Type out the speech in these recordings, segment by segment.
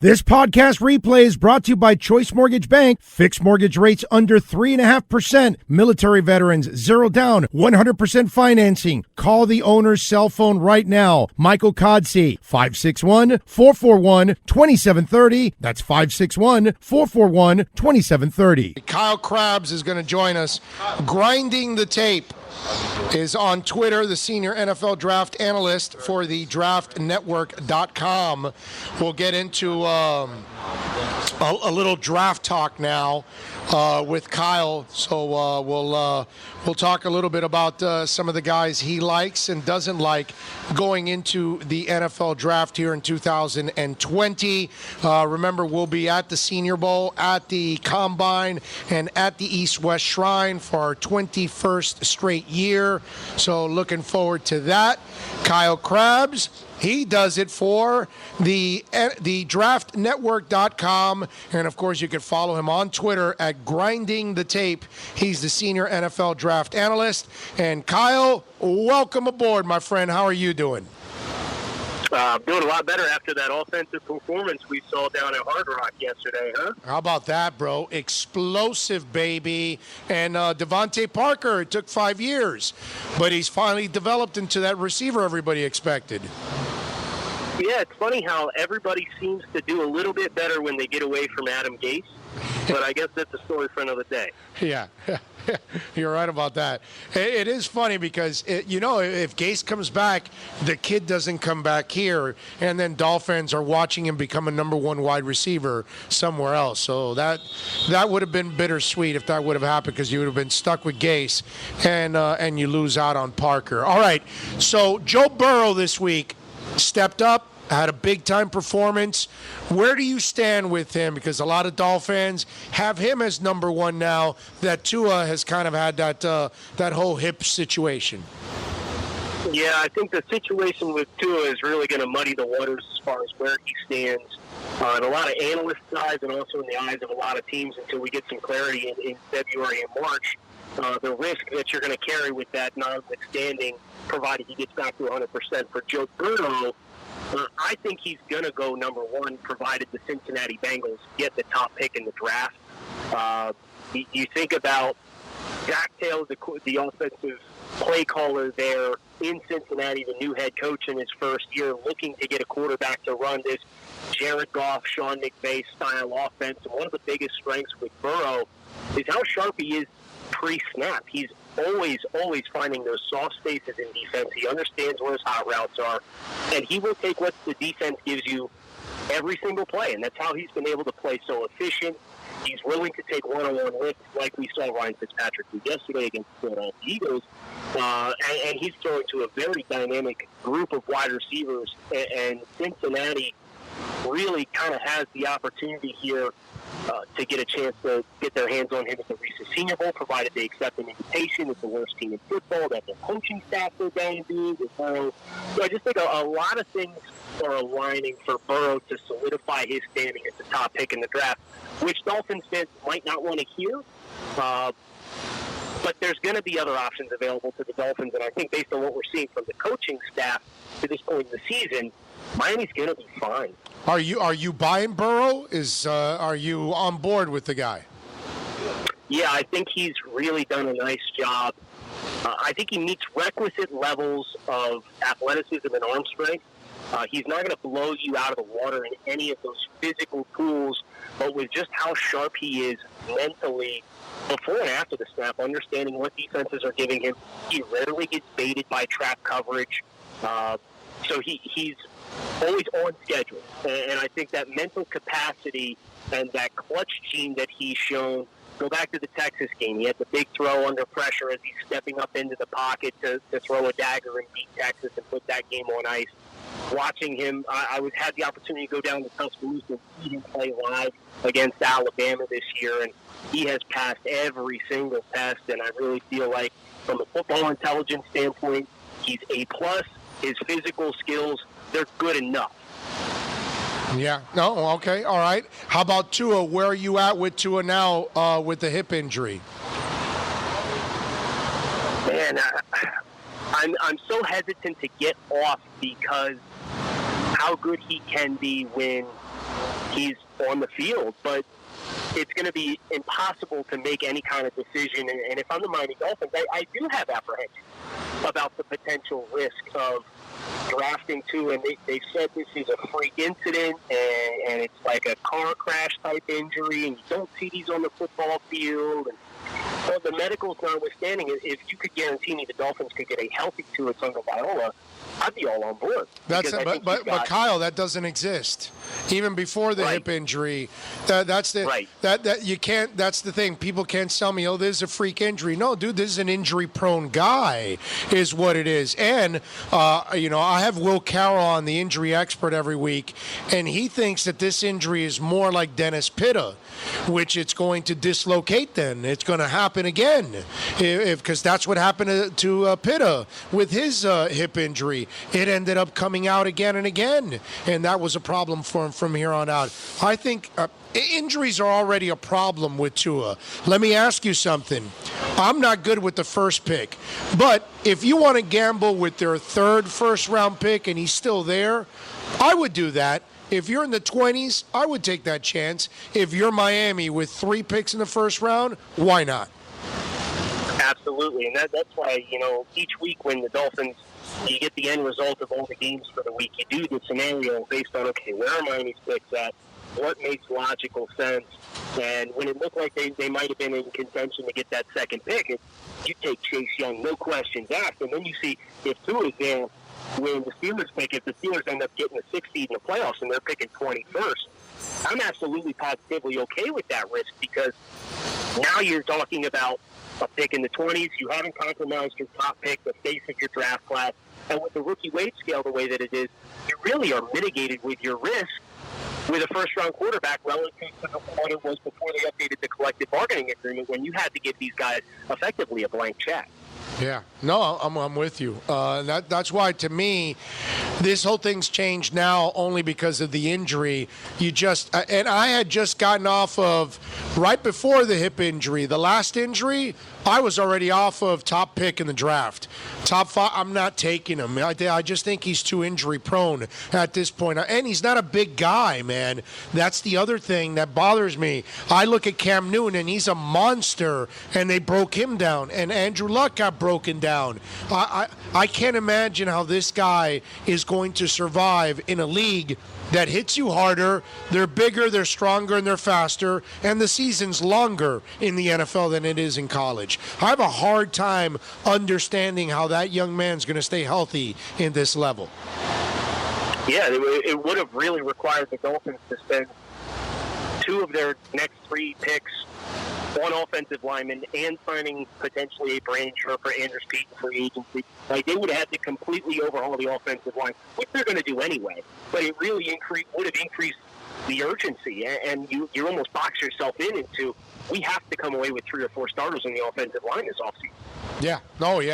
This podcast replay is brought to you by Choice Mortgage Bank. Fixed mortgage rates under 3.5%. Military veterans, 0 down, 100% financing. Call the owner's cell phone right now. Michael Codsey, 561-441-2730. That's 561-441-2730. Kyle Krabs is going to join us. Grinding the Tape is on Twitter, the senior NFL draft analyst for the draftnetwork.com. We'll get into a little draft talk now with Kyle. So we'll talk a little bit about some of the guys he likes and doesn't like going into the NFL draft here in 2020. Remember, we'll be at the Senior Bowl, at the Combine, and at the East-West Shrine for our 21st straight year. So looking forward to that. Kyle Krabs, he does it for the draftnetwork.com. And, of course, you can follow him on Twitter at Grinding the Tape. He's the senior NFL draft analyst. And, Kyle, welcome aboard, my friend. How are you doing? Doing a lot better after that offensive performance we saw down at Hard Rock yesterday, huh? How about that, bro? Explosive, baby. And Devontae Parker, it took 5 years, but he's finally developed into that receiver everybody expected. Yeah, it's funny how everybody seems to do a little bit better when they get away from Adam Gase, but I guess that's a story for another day. Yeah, you're right about that. It is funny because, if Gase comes back, the kid doesn't come back here, and then Dolphins are watching him become a number one wide receiver somewhere else. So that would have been bittersweet if that would have happened, because you would have been stuck with Gase, and you lose out on Parker. All right, so Joe Burrow this week stepped up, had a big-time performance. Where do you stand with him? Because a lot of Dolphins have him as number one now that Tua has kind of had that whole hip situation. Yeah, I think the situation with Tua is really going to muddy the waters as far as where he stands in a lot of analysts' eyes and also in the eyes of a lot of teams until we get some clarity in February and March. The risk that you're going to carry with that notwithstanding, provided he gets back to 100%. For Joe Burrow, I think he's going to go number one, provided the Cincinnati Bengals get the top pick in the draft. You think about Zach Taylor, the offensive play caller there in Cincinnati, the new head coach in his first year, looking to get a quarterback to run this Jared Goff, Sean McVay style offense. And one of the biggest strengths with Burrow is how sharp he is pre-snap. He's always finding those soft spaces in defense. He understands where his hot routes are, and he will take what the defense gives you every single play, and that's how he's been able to play so efficient. He's willing to take one-on-one lifts like we saw Ryan Fitzpatrick do yesterday against the Philadelphia Eagles, and he's throwing to a very dynamic group of wide receivers, and Cincinnati really kind of has the opportunity here to get a chance to get their hands on him at the Reese's Senior Bowl, provided they accept an invitation. It's the worst team in football that their coaching staff go down and do with Burrow. So I just think a lot of things are aligning for Burrow to solidify his standing as the top pick in the draft, which Dolphins fans might not want to hear. But there's going to be other options available to the Dolphins, and I think based on what we're seeing from the coaching staff to this point in the season, Miami's going to be fine. Are you buying Burrow? Are you on board with the guy? Yeah, I think he's really done a nice job. I think he meets requisite levels of athleticism and arm strength. He's not going to blow you out of the water in any of those physical tools, but with just how sharp he is mentally before and after the snap, understanding what defenses are giving him, he rarely gets baited by trap coverage. So he's always on schedule. And I think that mental capacity and that clutch gene that he's shown, go back to the Texas game. He had the big throw under pressure as he's stepping up into the pocket to throw a dagger and beat Texas and put that game on ice. Watching him, I had the opportunity to go down to Tuscaloosa and see him play live against Alabama this year, and he has passed every single test, and I really feel like from a football intelligence standpoint, he's A+. His physical skills, they're good enough. Yeah. No. Okay. All right. How about Tua? Where are you at with Tua now with the hip injury? Man, I'm so hesitant to get off because how good he can be when he's on the field. But it's going to be impossible to make any kind of decision. And if I'm the Miami Dolphins, I do have apprehension about the potential risk of drafting Tua. And they said this is a freak incident, and it's like a car crash type injury, and you don't see these on the football field. And well, the medicals notwithstanding, if you could guarantee me the Dolphins could get a healthy Tua Tagovailoa, I'd be all on board. But Kyle, that doesn't exist. Even before the hip injury, that's the that you can't. That's the thing. People can't tell me, oh, this is a freak injury. No, dude, this is an injury-prone guy, is what it is. And I have Will Carroll on, the injury expert, every week, and he thinks that this injury is more like Dennis Pitta, which it's going to dislocate. Then it's going to happen again, because that's what happened to Pitta with his hip injury. It ended up coming out again and again, and that was a problem for him from here on out. I think injuries are already a problem with Tua. Let me ask you something. I'm not good with the first pick, but if you want to gamble with their third first-round pick and he's still there, I would do that. If you're in the 20s, I would take that chance. If you're Miami with 3 picks in the first round, why not? Absolutely, and that's why, each week when the Dolphins, you get the end result of all the games for the week, you do the scenario based on, okay, where are Miami's picks at? What makes logical sense? And when it looked like they might have been in contention to get that second pick, you take Chase Young, no questions asked. And then you see if Tua is there when the Steelers pick, if the Steelers end up getting the 6th seed in the playoffs and they're picking 21st, I'm absolutely positively okay with that risk, because now you're talking about a pick in the 20s. You haven't compromised your top pick, the face of your draft class. And with the rookie wage scale the way that it is, you really are mitigated with your risk with a first-round quarterback relative to what it was before they updated the collective bargaining agreement, when you had to give these guys effectively a blank check. Yeah, no, I'm with you. That's why, to me, this whole thing's changed now only because of the injury. And I had just gotten off of, right before the hip injury, the last injury, I was already off of top pick in the draft. Top 5, I'm not taking him. I just think he's too injury prone at this point. And he's not a big guy, man. That's the other thing that bothers me. I look at Cam Newton, and he's a monster, and they broke him down. And Andrew Luck got broken down. I can't imagine how this guy is going to survive in a league that hits you harder. They're bigger, they're stronger, and they're faster, and the season's longer in the NFL than it is in college. I have a hard time understanding how that young man's going to stay healthy in this level. Yeah, it would have really required the Dolphins to spend 2 of their next 3 picks on offensive linemen and signing potentially a Brandon Scherff or Andrews Pete in free agency. Like, they would have had to completely overhaul the offensive line, which they're going to do anyway. But it really would have increased the urgency, and you almost box yourself into, we have to come away with 3 or 4 starters on the offensive line this offseason. Yeah,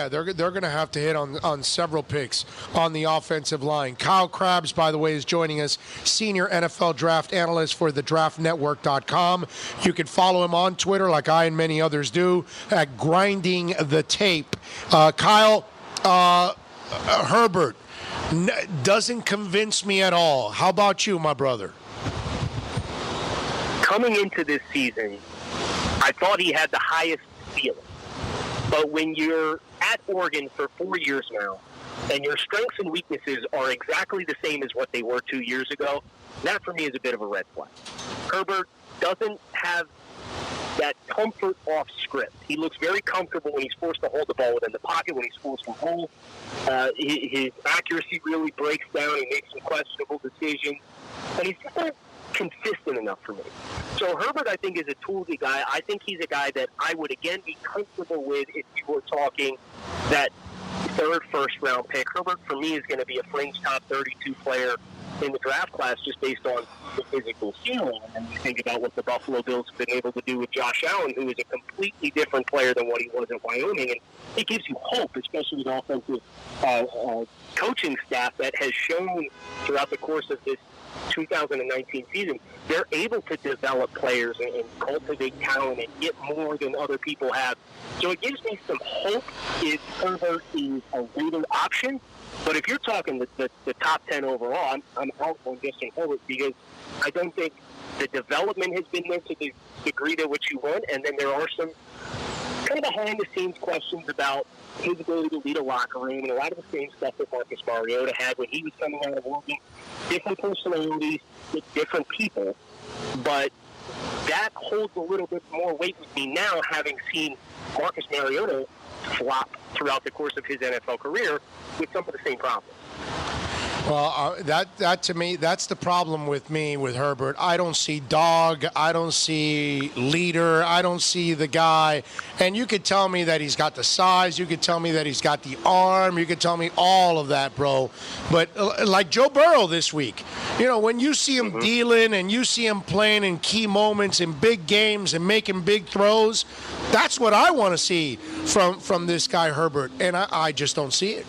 they're going to have to hit on several picks on the offensive line. Kyle Krabs, by the way, is joining us, senior NFL draft analyst for thedraftnetwork.com. You can follow him on Twitter, like I and many others do, at Grinding the Tape. Kyle, Herbert doesn't convince me at all. How about you, my brother? Coming into this season, I thought he had the highest ceiling. But when you're at Oregon for 4 years now, and your strengths and weaknesses are exactly the same as what they were 2 years ago, that for me is a bit of a red flag. Herbert doesn't have that comfort off script. He looks very comfortable when he's forced to hold the ball within the pocket, when he's forced to hold. His accuracy really breaks down. He makes some questionable decisions. And he's just not consistent enough for me. So Herbert, I think, is a toolsy guy. I think he's a guy that I would, again, be comfortable with if you were talking that 3rd first-round pick. Herbert, for me, is going to be a fringe top 32 player in the draft class just based on the physical ceiling. And then you think about what the Buffalo Bills have been able to do with Josh Allen, who is a completely different player than what he was at Wyoming. And it gives you hope, especially with offensive coaching staff that has shown throughout the course of this 2019 season, they're able to develop players and cultivate talent and get more than other people have. So it gives me some hope if Herbert is a later option. But if you're talking the top 10 overall, I'm out on Justin Herbert because I don't think the development has been there to the degree to which you want, and then there are some kind of behind-the-scenes questions about his ability to lead a locker room, and a lot of the same stuff that Marcus Mariota had when he was coming out of Oregon. Different personalities with different people, but that holds a little bit more weight with me now, having seen Marcus Mariota flop throughout the course of his NFL career with some of the same problems. Well, that to me, that's the problem with me with Herbert. I don't see dog. I don't see leader. I don't see the guy. And you could tell me that he's got the size. You could tell me that he's got the arm. You could tell me all of that, bro. But like Joe Burrow this week, you know, when you see him dealing and you see him playing in key moments in big games and making big throws, that's what I want to see from this guy Herbert. And I just don't see it.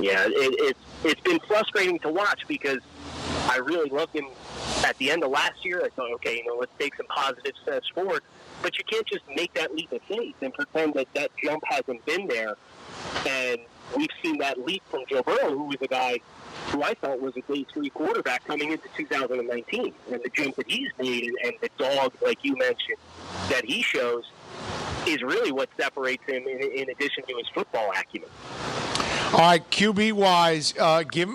Yeah, it's been frustrating to watch because I really loved him at the end of last year. I thought, okay, you know, let's take some positive steps forward. But you can't just make that leap of faith and pretend that jump hasn't been there. And we've seen that leap from Joe Burrow, who was a guy who I thought was a day 3 quarterback coming into 2019. And the jump that he's made and the dog, like you mentioned, that he shows is really what separates him in addition to his football acumen. All right, QB-wise,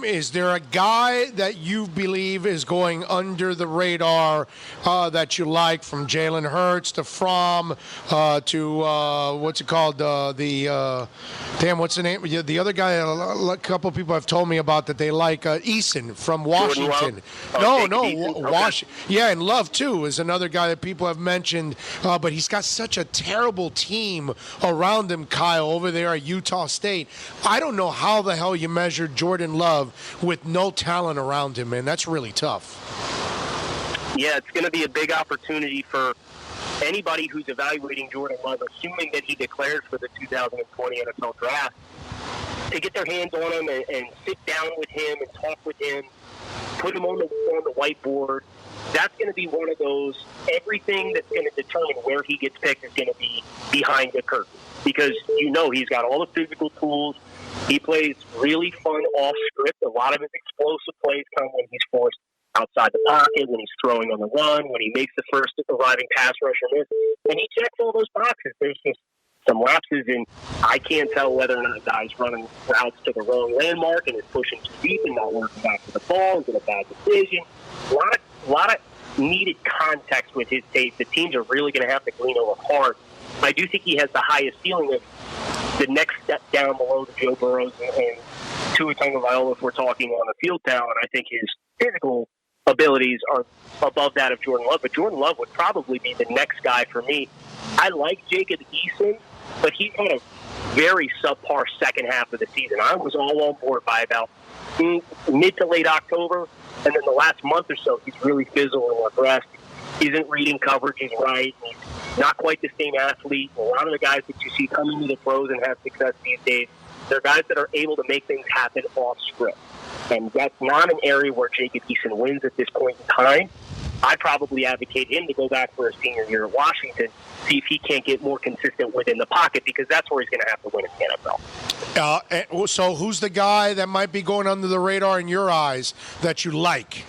is there a guy that you believe is going under the radar that you like, from Jalen Hurts to Fromm to, what's it called, what's the name? The other guy, a couple of people have told me about that they like, Eason from Washington. Yeah, and Love, too, is another guy that people have mentioned, but he's got such a terrible team around him, Kyle, over there at Utah State. I don't know how the hell you measure Jordan Love with no talent around him, man. That's really tough. Yeah, it's going to be a big opportunity for anybody who's evaluating Jordan Love, assuming that he declares for the 2020 NFL Draft, to get their hands on him and sit down with him and talk with him, put him on the whiteboard. That's going to be one of those, everything that's going to determine where he gets picked is going to be behind the curtain. Because you know he's got all the physical tools. He plays really fun off script. A lot of his explosive plays come when he's forced outside the pocket, when he's throwing on the run, when he makes the first arriving pass rusher miss. And he checks all those boxes. There's just some lapses in, I can't tell whether or not a guy's running routes to the wrong landmark and is pushing too deep and not working back to the ball. Is it a bad decision? A lot of needed context with his tape. The teams are really going to have to glean over hard. I do think he has the highest ceiling of the next step down below the Joe Burrows and Tua Tagovailoa if we're talking on the field talent. I think his physical abilities are above that of Jordan Love, but Jordan Love would probably be the next guy for me. I like Jacob Eason, but he's had a very subpar second half of the season. I was all on board by about mid to late October, and then the last month or so, he's really fizzled and regressed. He isn't reading coverages right. He's not quite the same athlete. A lot of the guys that you see coming to the pros and have success these days, they're guys that are able to make things happen off script. And that's not an area where Jacob Eason wins at this point in time. I'd probably advocate him to go back for a senior year at Washington, see if he can't get more consistent within the pocket, because that's where he's going to have to win in the NFL. So who's the guy that might be going under the radar in your eyes that you like?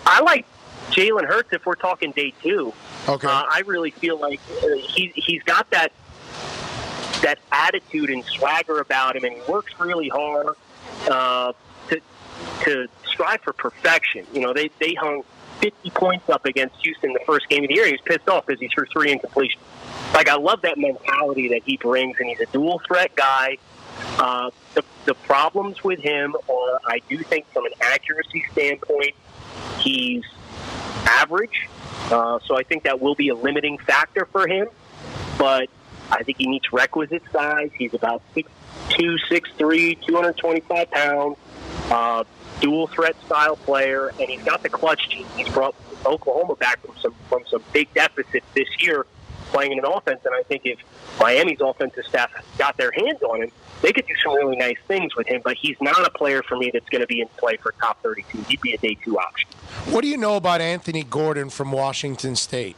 I like Jalen Hurts if we're talking day 2. Okay. I really feel like he's got that attitude and swagger about him, and he works really hard to strive for perfection. You know, they hung 50 points up against Houston the first game of the year. He was pissed off because he threw 3 incompletions. Like, I love that mentality that he brings, and he's a dual threat guy. The problems with him are, I do think from an accuracy standpoint, he's average. So I think that will be a limiting factor for him. But I think he meets requisite size. He's about 6'2", 6'3", 225 pounds, dual threat style player, and he's got the clutch gene. He's brought Oklahoma back from some big deficits this year playing in an offense, and I think if Miami's offensive staff got their hands on him, they could do some really nice things with him, but he's not a player for me that's going to be in play for top 32. He'd be a day 2 option. What do you know about Anthony Gordon from Washington State?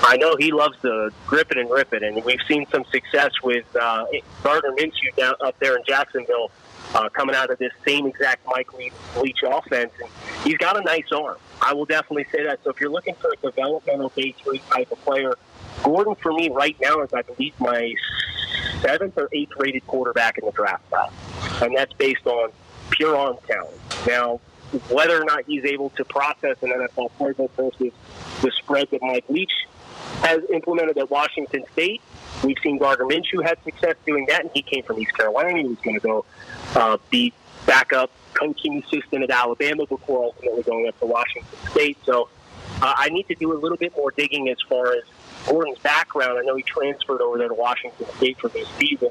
I know he loves to grip it and rip it, and we've seen some success with Gardner Minshew down up there in Jacksonville, coming out of this same exact Mike Leach offense, and he's got a nice arm. I will definitely say that. So if you're looking for a developmental day 3 type of player, Gordon for me right now is, I believe, my 7th or 8th rated quarterback in the draft class, and that's based on pure arm talent. Now, whether or not he's able to process an NFL playbook versus the spread that Mike Leach has implemented at Washington State, we've seen Gardner Minshew had success doing that, and he came from East Carolina. He was going to go be backup coaching assistant at Alabama before ultimately going up to Washington State. So I need to do a little bit more digging as far as Gordon's background. I know he transferred over there to Washington State for this season,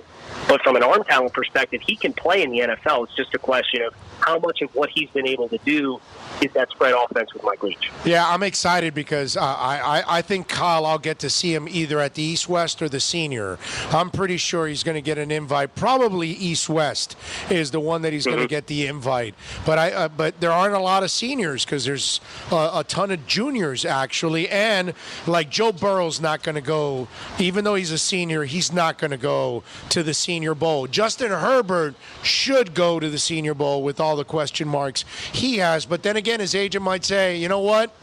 but from an arm talent perspective, he can play in the NFL. It's just a question of how much of what he's been able to do is that spread offense with Mike Leach. Yeah, I'm excited because I think Kyle, I'll get to see him either at the East-West or the Senior. I'm pretty sure he's going to get an invite. Probably East-West is the one that he's going to get the invite. But there aren't a lot of seniors because there's a ton of juniors, actually. And, like, Joe Burrow's not going to go, even though he's a senior, he's not going to go to the Senior Bowl. Justin Herbert should go to the Senior Bowl with all the question marks he has. But then again, his agent might say, you know what?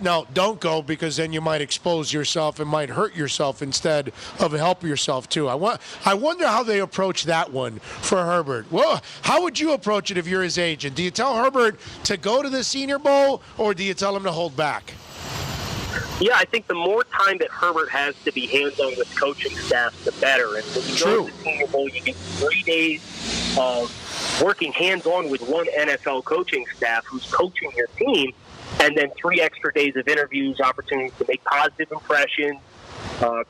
No, don't go, because then you might expose yourself and might hurt yourself instead of help yourself too. I wonder how they approach that one for Herbert. Well, how would you approach it if you're his agent? Do you tell Herbert to go to the Senior Bowl, or do you tell him to hold back? Yeah, I think the more time that Herbert has to be hands-on with coaching staff, the better. And when you go to the Senior Bowl, you get 3 days of working hands-on with one NFL coaching staff who's coaching your team, and then 3 extra days of interviews, opportunities to make positive impressions,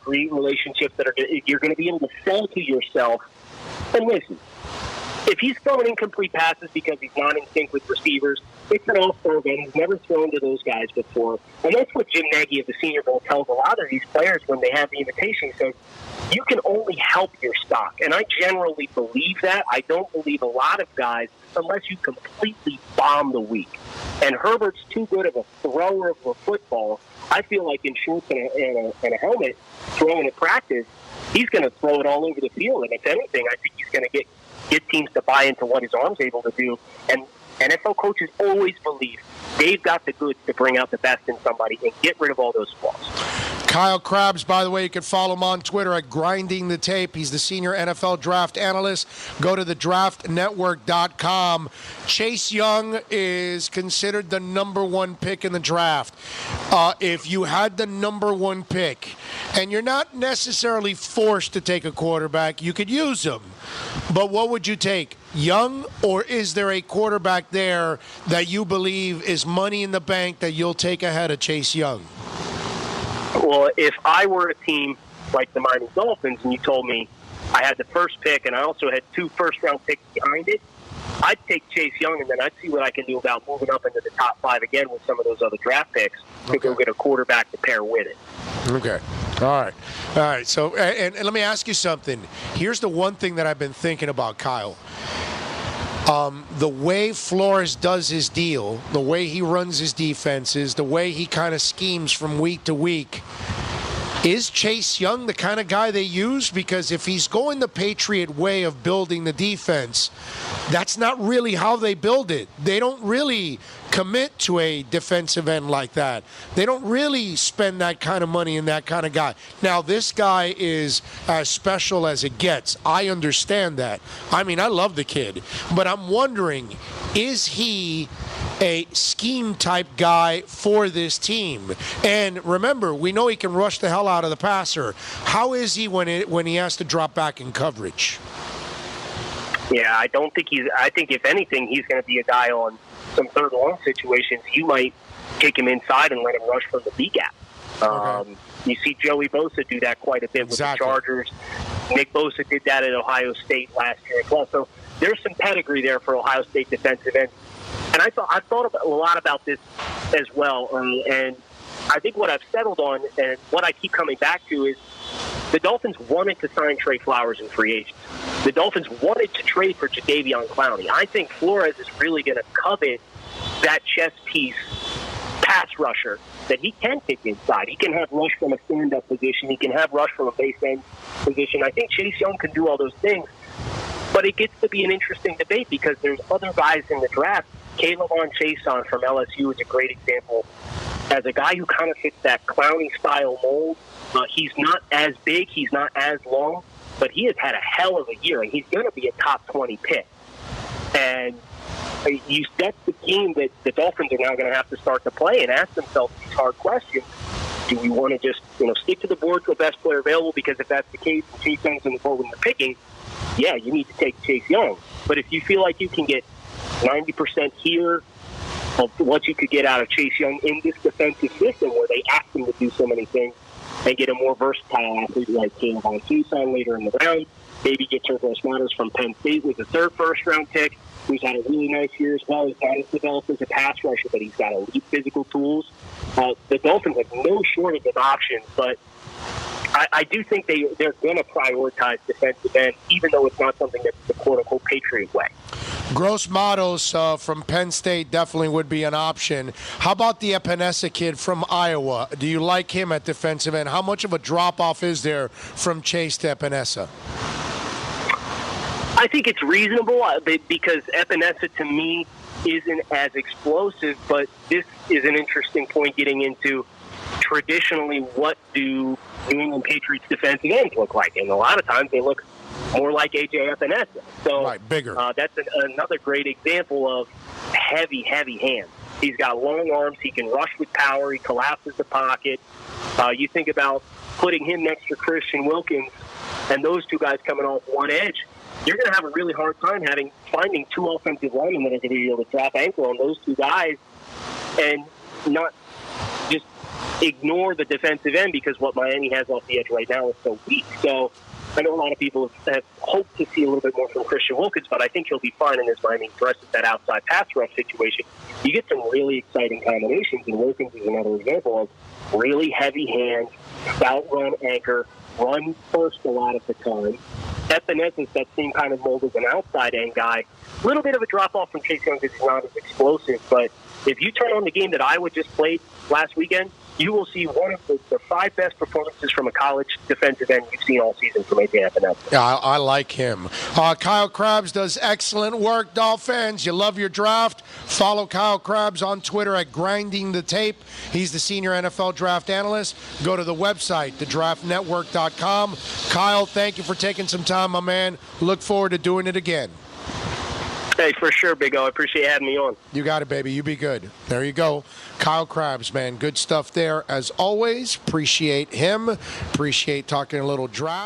create relationships that you're going to be able to sell to yourself. And listen, if he's throwing incomplete passes because he's not in sync with receivers, it's an all-star game. He's never thrown to those guys before. And that's what Jim Nagy of the Senior Bowl tells a lot of these players when they have the invitation. He says, you can only help your stock. And I generally believe that. I don't believe a lot of guys, unless you completely bomb the week. And Herbert's too good of a thrower of a football. I feel like in shorts and a helmet, throwing at practice, he's going to throw it all over the field. And if anything, I think he's going to get teams to buy into what his arm's able to do. And NFL coaches always believe they've got the goods to bring out the best in somebody and get rid of all those flaws. Kyle Krabs, by the way, you can follow him on Twitter at Grinding the Tape. He's the senior NFL draft analyst. Go to thedraftnetwork.com. Chase Young is considered the number 1 pick in the draft. If you had the number 1 pick, and you're not necessarily forced to take a quarterback, you could use him. But what would you take? Young, or is there a quarterback there that you believe is money in the bank that you'll take ahead of Chase Young? Well, if I were a team like the Miami Dolphins and you told me I had the first pick and I also had 2 first-round picks behind it, I'd take Chase Young, and then I'd see what I can do about moving up into the top 5 again with some of those other draft picks to go get a quarterback to pair with it. Okay. All right. So, and let me ask you something. Here's the one thing that I've been thinking about, Kyle. The way Flores does his deal, the way he runs his defenses, the way he kind of schemes from week to week, is Chase Young the kind of guy they use? Because if he's going the Patriot way of building the defense, that's not really how they build it. They don't really commit to a defensive end like that. They don't really spend that kind of money in that kind of guy. Now, this guy is as special as it gets. I understand that. I mean, I love the kid. But I'm wondering, is he a scheme-type guy for this team? And remember, we know he can rush the hell out of the passer. How is he when he has to drop back in coverage? Yeah, I think if anything, he's going to be a guy on some third and long situations. You might kick him inside and let him rush from the B gap. You see Joey Bosa do that quite a bit with the Chargers. Nick Bosa did that at Ohio State last year as well. So there's some pedigree there for Ohio State defensive ends. And I thought a lot about this as well. And I think what I've settled on and what I keep coming back to is the Dolphins wanted to sign Trey Flowers in free agents. The Dolphins wanted to trade for Jadeveon Clowney. I think Flores is really going to covet that chess piece pass rusher that he can kick inside. He can have rush from a stand-up position. He can have rush from a base end position. I think Chase Young can do all those things. But it gets to be an interesting debate because there's other guys in the draft. K'Lavon Chaisson from LSU is a great example as a guy who kind of fits that Clowney-style mold. He's not as big. He's not as long. But he has had a hell of a year, and he's going to be a top 20 pick. And that's the game that the Dolphins are now going to have to start to play and ask themselves these hard questions. Do we want to just stick to the board to the best player available? Because if that's the case, and Chase Young's in the board when you're picking, yeah, you need to take Chase Young. But if you feel like you can get 90% here of what you could get out of Chase Young in this defensive system where they ask him to do so many things and get a more versatile athlete like K'Lavon Chaisson later in the round, maybe get Turbo Smatters from Penn State with a third first-round pick, who's had a really nice year as well. He's got to develop as a pass rusher, but he's got elite physical tools. The Dolphins have no shortage of options, but I do think they're going to prioritize defensive end, even though it's not something that's the quote-unquote Patriot way. Gross Matos from Penn State definitely would be an option. How about the Epinesa kid from Iowa? Do you like him at defensive end? How much of a drop-off is there from Chase to Epinesa? I think it's reasonable because Epinesa, to me, isn't as explosive, but this is an interesting point getting into traditionally what do New England Patriots defensive ends look like. And a lot of times they look more like A.J. Epinesa. So right, bigger. That's another great example of heavy hands. He's got long arms. He can rush with power. He collapses the pocket. You think about putting him next to Christian Wilkins and those two guys coming off one edge, you're going to have a really hard time finding two offensive linemen that are going to be able to drop ankle on those two guys and not just ignore the defensive end because what Miami has off the edge right now is so weak. So I know a lot of people have hoped to see a little bit more from Christian Wilkins, but I think he'll be fine in this Miami addresses that outside pass rush situation. You get some really exciting combinations, and Wilkins is another example of really heavy hands, stout run anchor, run first a lot of the time. Epinesa is that same kind of mold as an outside end guy. A little bit of a drop-off from Chase Young because he's not as explosive, but if you turn on the game that Iowa just played last weekend, you will see one of the five best performances from a college defensive end you've seen all season from A.J. Epinesa. Yeah, I like him. Kyle Krabs does excellent work, Dolphins. You love your draft. Follow Kyle Krabs on Twitter at Grinding the Tape. He's the senior NFL draft analyst. Go to the website, thedraftnetwork.com. Kyle, thank you for taking some time, my man. Look forward to doing it again. Hey, for sure, Big O. I appreciate having me on. You got it, baby. You be good. There you go. Kyle Krabs, man. Good stuff there. As always, appreciate him. Appreciate talking a little draft.